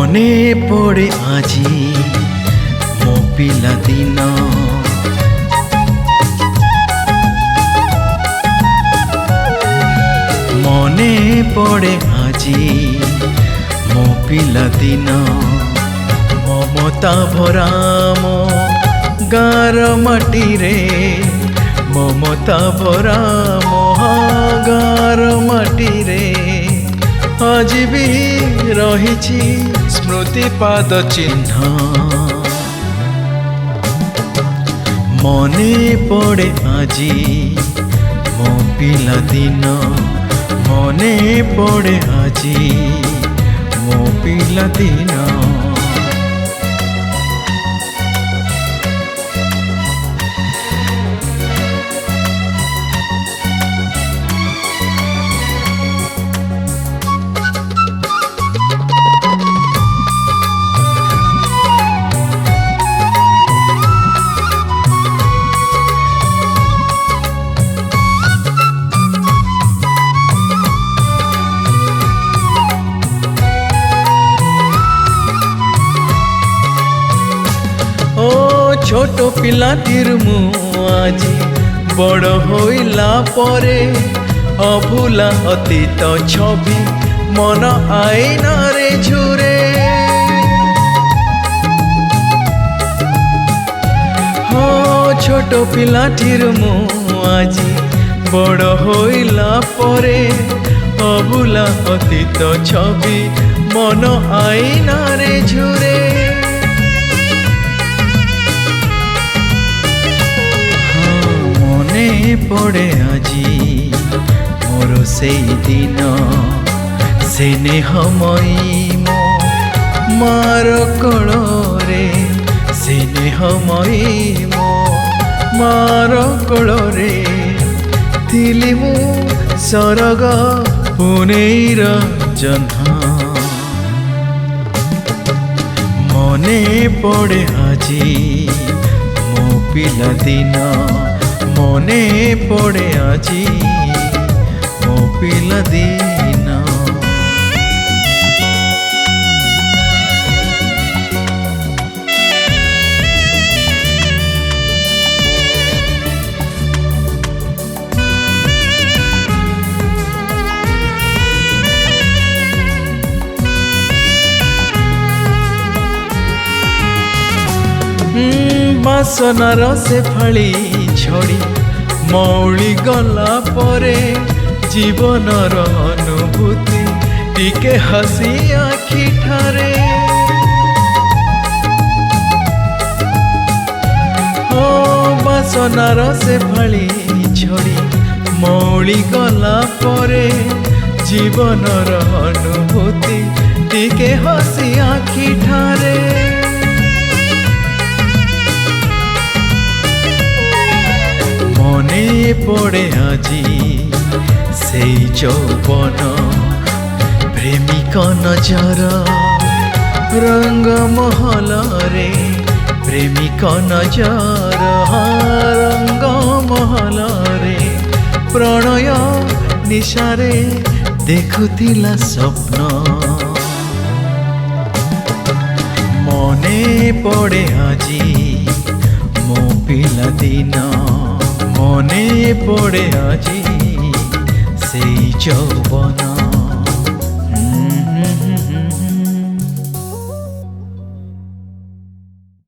মনে পড়ে আজি মো পিলাদিন মনে পড়ে আজি মো পিলাদিন মমতা ভরা মো গাঁর মাটিরে মমতা ভরা মো গাঁর মাটিরে আজি भी रही स्मृति पाद चिन्ह मने पड़े आजी मो पिलादिन मने पड़े आजी मो पिलादिन छोट पिलाटीर मु आजी बड़ होइला परे अभुला अतीत छवि मन आईना रे झुरे हो छोट पिलाटीर मु आजी बड़ होइला परे अभुला अतीत छवि मन आईना रे झुरे पड़े आजी मोर से दिन से नेहमयी मो मार कोଳରେ से नेहमयी मो मार कोଳରେ थिली मु सरग पुनेर जह्न मने पड़े आजी मो पिलादिन मने पड़े आजी मो पिलादिन बासनार से फाड़ी छड़ी मौली गला परे जीवनर अनुभूति टिके हसी आखि ठारे ओ बासनार से फाड़ी छड़ी मौली गला परे जीवनर अनुभूति टिके हसी आखि ठारे मने पड़े आजी से यौवन प्रेमिक नजर रंग महल रे प्रेमिक नजर रंग महल रे प्रणय निशारे देखुथिला स्वप्न मने पड़े आजी मो पिलादिन मने पड़े आजी से यौवन।